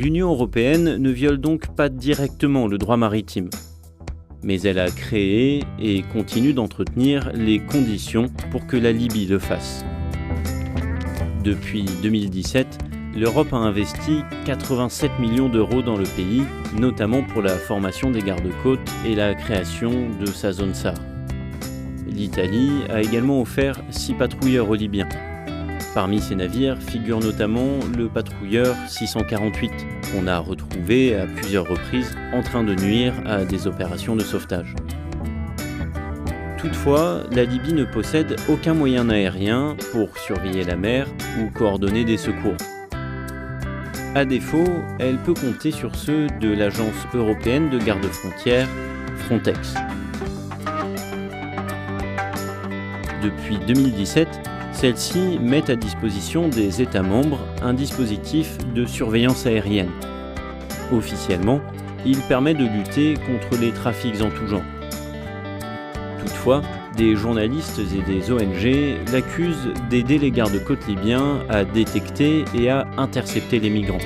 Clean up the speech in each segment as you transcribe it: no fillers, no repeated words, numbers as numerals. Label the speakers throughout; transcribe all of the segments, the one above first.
Speaker 1: L'Union européenne ne viole donc pas directement le droit maritime, mais elle a créé et continue d'entretenir les conditions pour que la Libye le fasse. Depuis 2017, l'Europe a investi 87 millions d'euros dans le pays, notamment pour la formation des gardes-côtes et la création de sa zone SAR. L'Italie a également offert 6 patrouilleurs aux Libyens. Parmi ces navires figure notamment le patrouilleur 648, qu'on a retrouvé à plusieurs reprises en train de nuire à des opérations de sauvetage. Toutefois, la Libye ne possède aucun moyen aérien pour surveiller la mer ou coordonner des secours. À défaut, elle peut compter sur ceux de l'Agence européenne de garde-frontières, Frontex. Depuis 2017, celle-ci met à disposition des États membres un dispositif de surveillance aérienne. Officiellement, il permet de lutter contre les trafics en tout genre. Toutefois, des journalistes et des ONG l'accusent d'aider les gardes-côtes libyens à détecter et à intercepter les migrants.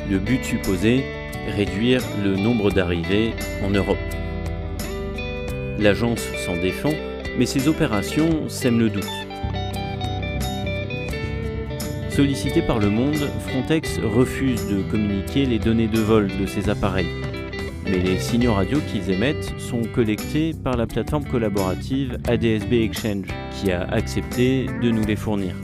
Speaker 1: Le but supposé, réduire le nombre d'arrivées en Europe. L'agence s'en défend, mais ses opérations sèment le doute. Sollicité par Le Monde, Frontex refuse de communiquer les données de vol de ses appareils. Mais les signaux radio qu'ils émettent sont collectés par la plateforme collaborative ADSB Exchange, qui a accepté de nous les fournir.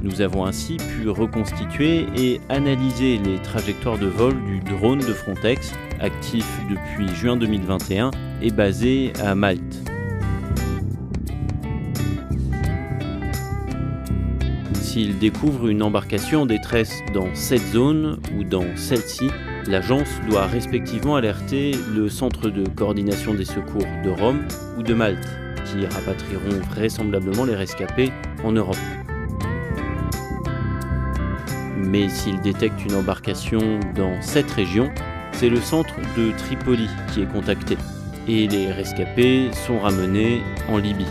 Speaker 1: Nous avons ainsi pu reconstituer et analyser les trajectoires de vol du drone de Frontex, actif depuis juin 2021 et basé à Malte. S'il découvre une embarcation en détresse dans cette zone ou dans celle-ci, l'agence doit respectivement alerter le Centre de coordination des secours de Rome ou de Malte, qui rapatrieront vraisemblablement les rescapés en Europe. Mais s'il détecte une embarcation dans cette région, c'est le centre de Tripoli qui est contacté, et les rescapés sont ramenés en Libye.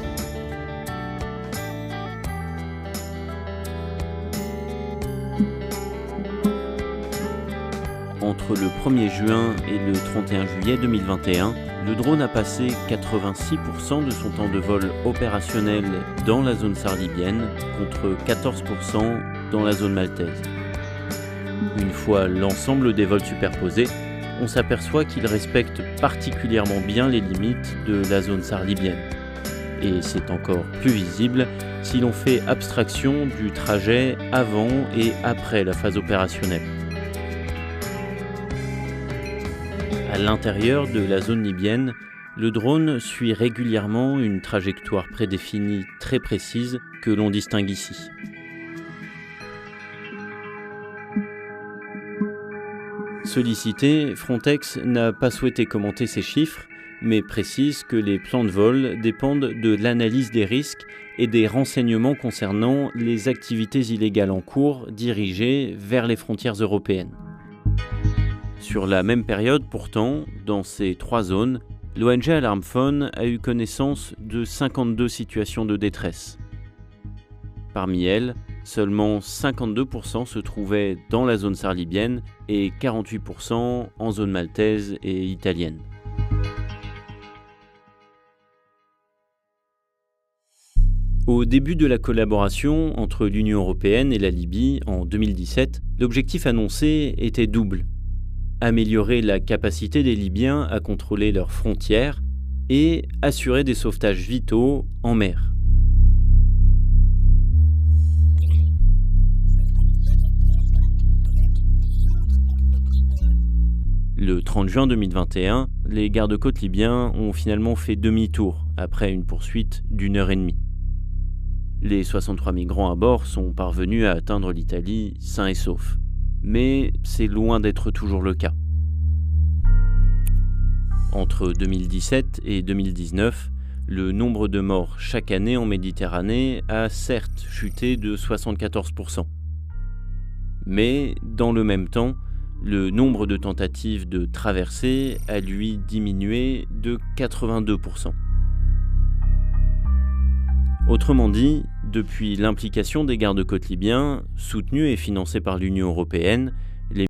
Speaker 1: Entre le 1er juin et le 31 juillet 2021, le drone a passé 86% de son temps de vol opérationnel dans la zone SAR libyenne contre 14% dans la zone maltaise. Une fois l'ensemble des vols superposés, on s'aperçoit qu'il respecte particulièrement bien les limites de la zone SAR libyenne. Et c'est encore plus visible si l'on fait abstraction du trajet avant et après la phase opérationnelle. À l'intérieur de la zone libyenne, le drone suit régulièrement une trajectoire prédéfinie très précise que l'on distingue ici. Sollicité, Frontex n'a pas souhaité commenter ces chiffres, mais précise que les plans de vol dépendent de l'analyse des risques et des renseignements concernant les activités illégales en cours dirigées vers les frontières européennes. Sur la même période, pourtant, dans ces 3 zones, l'ONG Alarm Phone a eu connaissance de 52 situations de détresse. Parmi elles, seulement 52% se trouvaient dans la zone SAR libyenne et 48% en zone maltaise et italienne. Au début de la collaboration entre l'Union européenne et la Libye en 2017, l'objectif annoncé était double. Améliorer la capacité des Libyens à contrôler leurs frontières et assurer des sauvetages vitaux en mer. Le 30 juin 2021, les gardes-côtes libyens ont finalement fait demi-tour après une poursuite d'1h30. Les 63 migrants à bord sont parvenus à atteindre l'Italie sains et saufs. Mais c'est loin d'être toujours le cas. Entre 2017 et 2019, le nombre de morts chaque année en Méditerranée a certes chuté de 74%. Mais dans le même temps, le nombre de tentatives de traversée a lui diminué de 82%. Autrement dit, depuis l'implication des gardes-côtes libyens, soutenus et financés par l'Union européenne,